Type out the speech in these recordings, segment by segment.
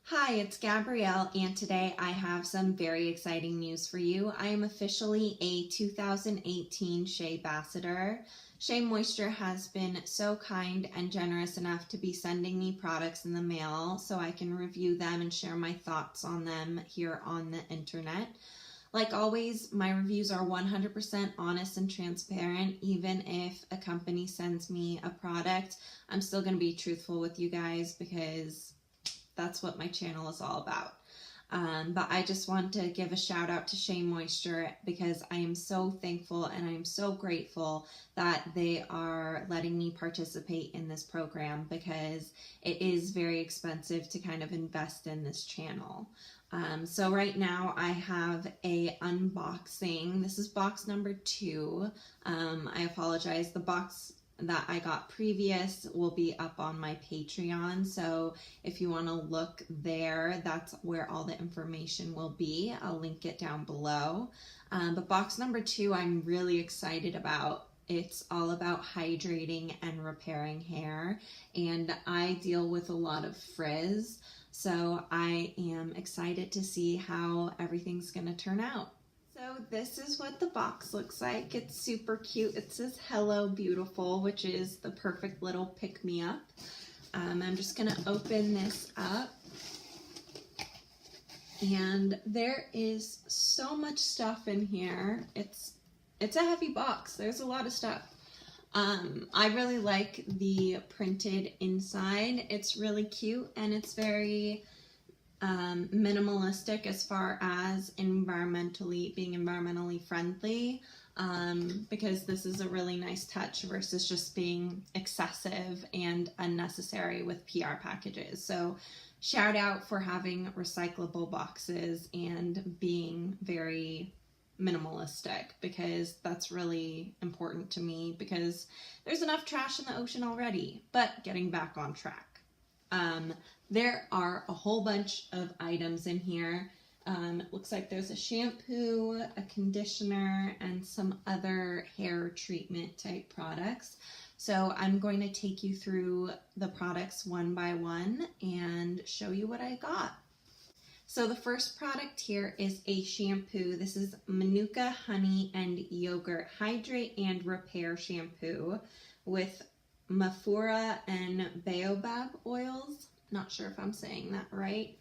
Hi, it's Gabrielle, and today I have some very exciting news for you. I am officially a 2018 Sheabassador. Shea Moisture has been so kind and generous enough to be sending me products in the mail so I can review them and share my thoughts on them here on the internet. Like always, my reviews are 100% honest and transparent. Even if a company sends me a product, I'm still going to be truthful with you guys because that's what my channel is all about. But I just want to give a shout out to Shea Moisture because I am so thankful and I am so grateful that they are letting me participate in this program because it is very expensive to kind of invest in this channel. So right now I have a unboxing. This is box number 2. I apologize. The box that I got previous will be up on my Patreon, so if you want to look there, that's where all the information will be. I'll link it down below. But box number 2 I'm really excited about. It's all about hydrating and repairing hair, and I deal with a lot of frizz, so I am excited to see how everything's going to turn out. So this is what the box looks like. It's super cute. It says "Hello Beautiful," which is the perfect little pick-me-up. I'm just going to open this up. And there is so much stuff in here. It's a heavy box. There's a lot of stuff. I really like the printed inside. It's really cute and it's very minimalistic as far as being environmentally friendly, because this is a really nice touch versus just being excessive and unnecessary with PR packages. So shout out for having recyclable boxes and being very minimalistic, because that's really important to me because there's enough trash in the ocean already. But getting back on track. There are a whole bunch of items in here. It looks like there's a shampoo, a conditioner, and some other hair treatment type products. So I'm going to take you through the products one by one and show you what I got. So the first product here is a shampoo. This is Manuka Honey and Yogurt Hydrate and Repair Shampoo with Mafura and Baobab oils. Not sure if I'm saying that right.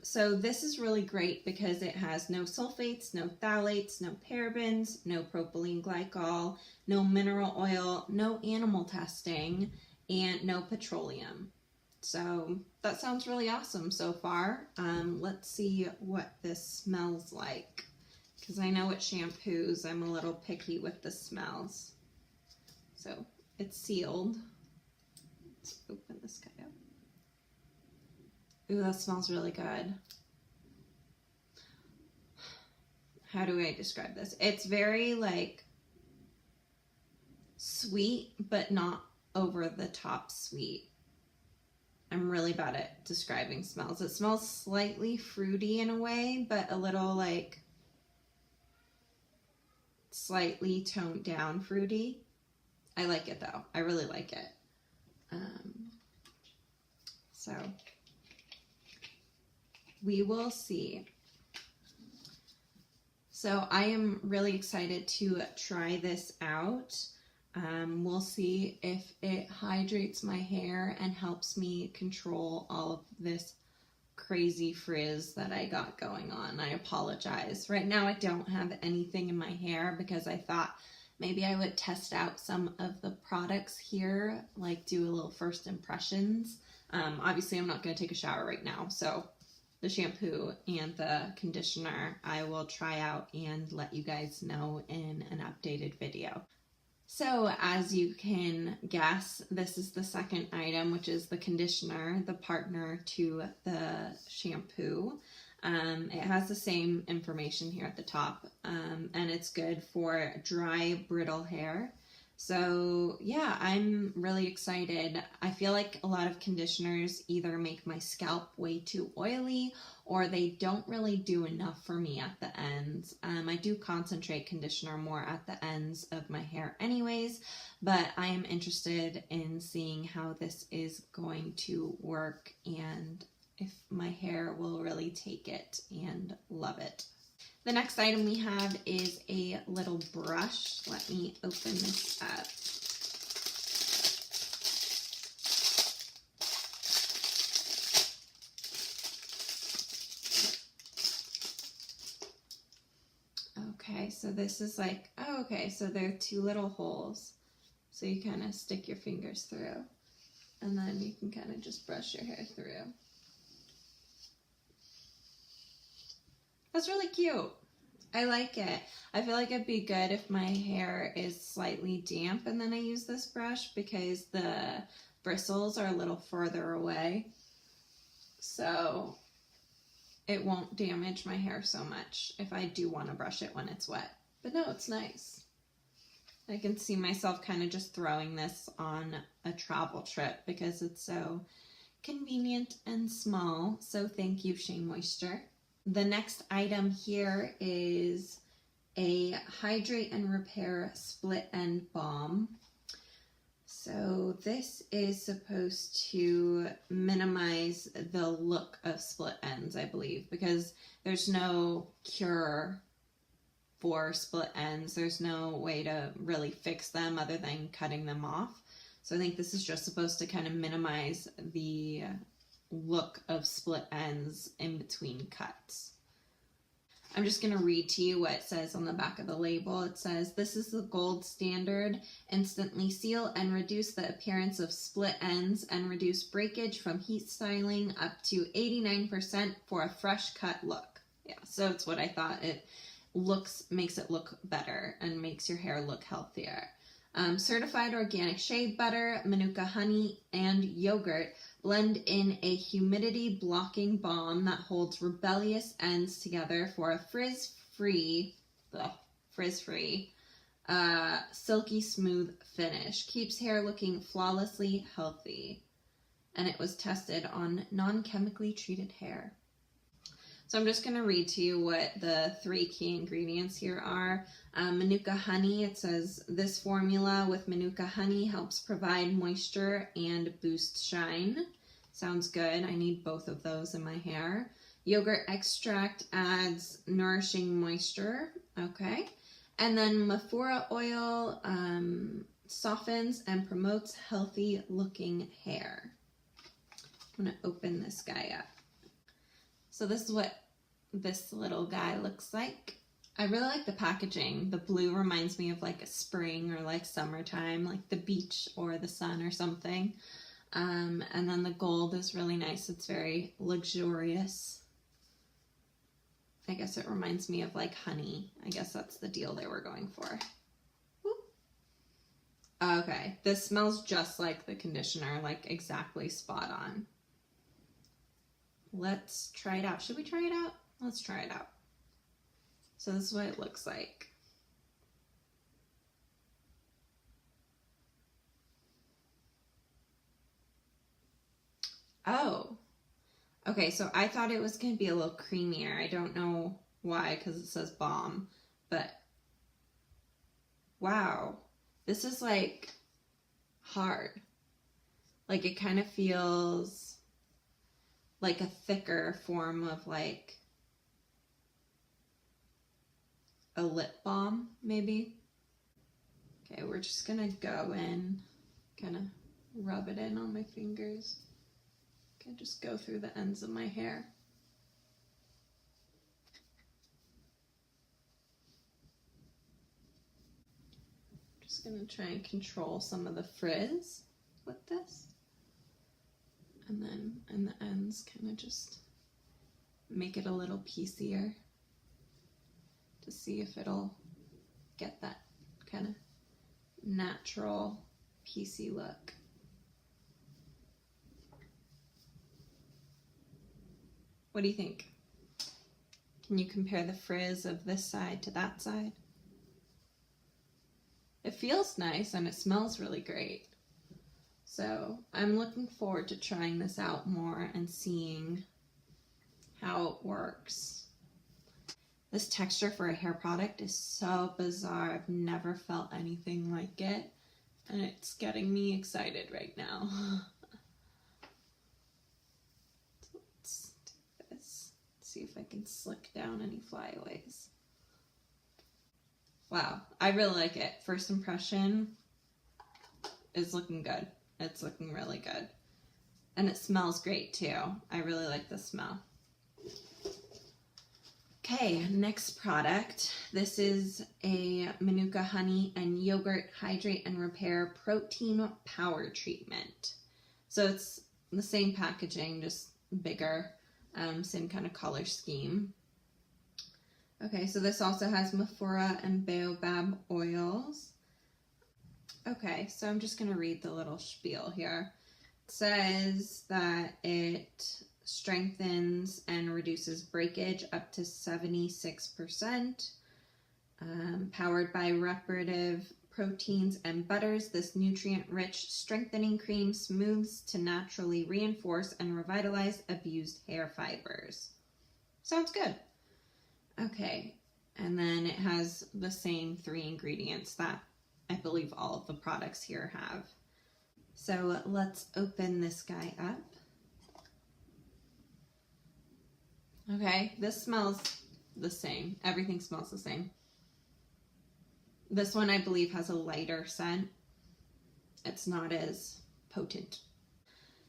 So this is really great because it has no sulfates, no phthalates, no parabens, no propylene glycol, no mineral oil, no animal testing, and no petroleum. So that sounds really awesome so far. Let's see what this smells like, because I know with shampoos I'm a little picky with the smells. So it's sealed. Let's open this guy up. Ooh, that smells really good. How do I describe this? It's very like sweet, but not over the top sweet. I'm really bad at describing smells. It smells slightly fruity in a way, but a little like slightly toned down fruity. I like it though. I really like it. So we will see. So I am really excited to try this out. We'll see if it hydrates my hair and helps me control all of this crazy frizz that I got going on. I apologize. Right now I don't have anything in my hair because I thought maybe I would test out some of the products here, like do a little first impressions. Obviously I'm not going to take a shower right now, so the shampoo and the conditioner I will try out and let you guys know in an updated video. So as you can guess, this is the second item, which is the conditioner, the partner to the shampoo. It has the same information here at the top, and it's good for dry, brittle hair. So yeah, I'm really excited. I feel like a lot of conditioners either make my scalp way too oily or they don't really do enough for me at the ends. I do concentrate conditioner more at the ends of my hair anyways, but I am interested in seeing how this is going to work and if my hair will really take it and love it. The next item we have is a little brush. Let me open this up. Okay, so this is like, oh, okay, so there are two little holes. So you kind of stick your fingers through, and then you can kind of just brush your hair through. That's really cute. I like it. I feel like it'd be good if my hair is slightly damp and then I use this brush, because the bristles are a little further away. So it won't damage my hair so much if I do want to brush it when it's wet. But no, it's nice. I can see myself kind of just throwing this on a travel trip because it's so convenient and small. So thank you, Shea Moisture. The next item here is a Hydrate and Repair Split End Balm. So this is supposed to minimize the look of split ends, I believe, because there's no cure for split ends. There's no way to really fix them other than cutting them off. So I think this is just supposed to kind of minimize the look of split ends in between cuts. I'm just going to read to you what it says on the back of the label. It says, "This is the gold standard. Instantly seal and reduce the appearance of split ends and reduce breakage from heat styling up to 89% for a fresh cut look." Yeah, so it's what I thought. It makes it look better and makes your hair look healthier. Certified organic shea butter, manuka honey, and yogurt blend in a humidity blocking balm that holds rebellious ends together for a frizz-free, silky smooth finish. Keeps hair looking flawlessly healthy. And it was tested on non-chemically treated hair. So I'm just going to read to you what the 3 key ingredients here are. Manuka honey, it says, "This formula with manuka honey helps provide moisture and boost shine." Sounds good. I need both of those in my hair. Yogurt extract adds nourishing moisture. Okay. And then Maphora oil softens and promotes healthy looking hair. I'm going to open this guy up. So this is what this little guy looks like. I really like the packaging. The blue reminds me of like a spring or like summertime, like the beach or the sun or something. And then the gold is really nice. It's very luxurious. I guess it reminds me of like honey. I guess that's the deal they were going for. Whoop. Okay, this smells just like the conditioner, like exactly spot on. Let's try it out. Should we try it out? Let's try it out. So this is what it looks like. Oh, okay. So I thought it was going to be a little creamier. I don't know why, because it says balm, but wow, this is like hard. Like it kind of feels like a thicker form of like a lip balm, maybe. Okay, we're just gonna go in, kind of rub it in on my fingers. Okay, just go through the ends of my hair. Just gonna try and control some of the frizz with this. And then in the ends, kind of just make it a little piecier to see if it'll get that kind of natural piecey look. What do you think? Can you compare the frizz of this side to that side? It feels nice and it smells really great. So I'm looking forward to trying this out more and seeing how it works. This texture for a hair product is so bizarre. I've never felt anything like it, and it's getting me excited right now. Let's can slick down any flyaways. Wow, I really like it. First impression is looking good. It's looking really good. And it smells great too. I really like the smell. Okay, next product. This is a Manuka Honey and Yogurt Hydrate and Repair Protein Power Treatment. So it's the same packaging, just bigger, same kind of color scheme. Okay, so this also has Mafura and Baobab oils. Okay, so I'm just going to read the little spiel here. It says that it strengthens and reduces breakage up to 76%. Powered by reparative proteins and butters, this nutrient-rich strengthening cream smooths to naturally reinforce and revitalize abused hair fibers. Sounds good. Okay, and then it has the same 3 ingredients that I believe all of the products here have. So let's open this guy up. Okay, this smells the same. Everything smells the same. This one I believe has a lighter scent. It's not as potent.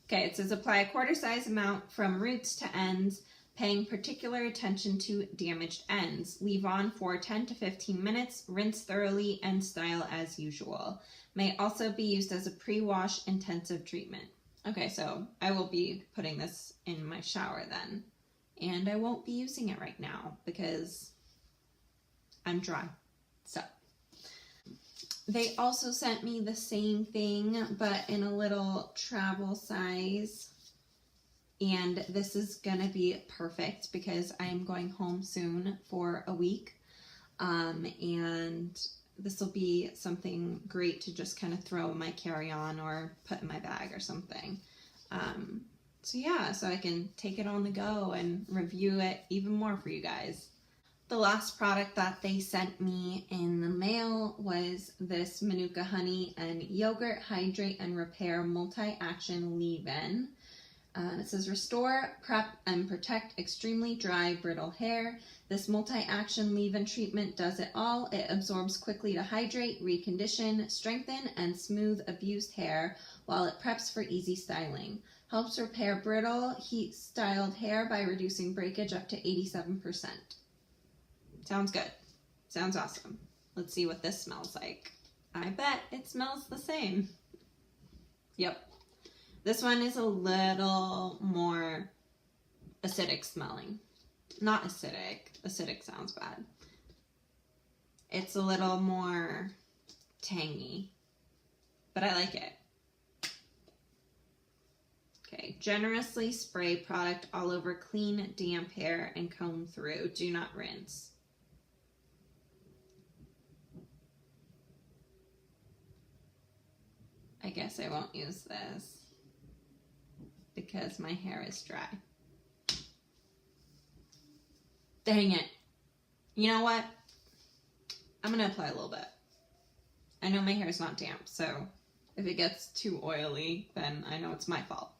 Okay, it says apply a quarter size amount from roots to ends, paying particular attention to damaged ends. Leave on for 10 to 15 minutes, rinse thoroughly, and style as usual. May also be used as a pre-wash intensive treatment. Okay, so I will be putting this in my shower then. And I won't be using it right now because I'm dry. So they also sent me the same thing, but in a little travel size. And this is gonna be perfect because I'm going home soon for a week. And this will be something great to just kind of throw in my carry-on or put in my bag or something. So yeah, so I can take it on the go and review it even more for you guys. The last product that they sent me in the mail was this Manuka Honey and Yogurt Hydrate and Repair Multi-Action Leave-In. It says restore, prep, and protect extremely dry, brittle hair. This multi-action leave-in treatment does it all. It absorbs quickly to hydrate, recondition, strengthen, and smooth abused hair while it preps for easy styling. Helps repair brittle, heat-styled hair by reducing breakage up to 87%. Sounds good. Sounds awesome. Let's see what this smells like. I bet it smells the same. Yep. This one is a little more acidic smelling. Not acidic. Acidic sounds bad. It's a little more tangy, but I like it. Okay, generously spray product all over clean, damp hair and comb through. Do not rinse. I guess I won't use this because my hair is dry. Dang it. You know what? I'm going to apply a little bit. I know my hair is not damp, so if it gets too oily, then I know it's my fault.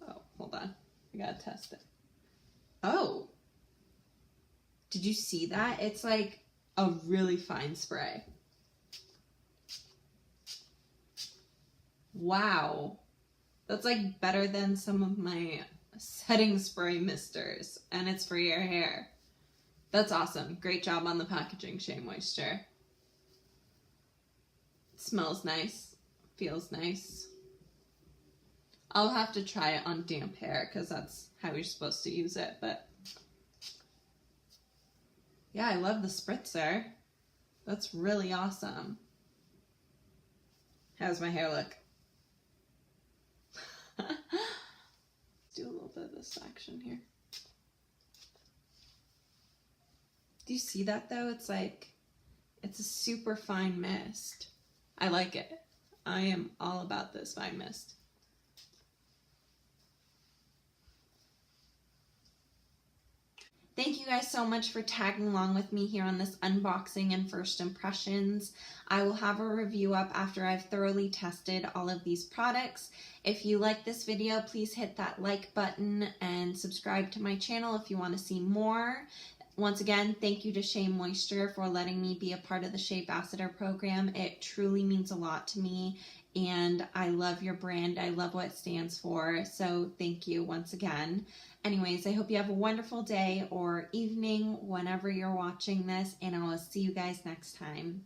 Oh, hold on. I gotta test it. Oh. Did you see that? It's like a really fine spray. Wow. That's like better than some of my setting spray misters, and it's for your hair. That's awesome. Great job on the packaging, Shea Moisture. It smells nice. Feels nice. I'll have to try it on damp hair because that's how you're supposed to use it, but yeah, I love the spritzer. That's really awesome. How's my hair look? Do a little bit of this action here. Do you see that though? It's like, it's a super fine mist. I like it. I am all about this fine mist. Thank you guys so much for tagging along with me here on this unboxing and first impressions. I will have a review up after I've thoroughly tested all of these products. If you like this video, please hit that like button and subscribe to my channel if you want to see more. Once again, thank you to Shea Moisture for letting me be a part of the Sheabassador program. It truly means a lot to me, and I love your brand. I love what it stands for, so thank you once again. Anyways, I hope you have a wonderful day or evening whenever you're watching this, and I will see you guys next time.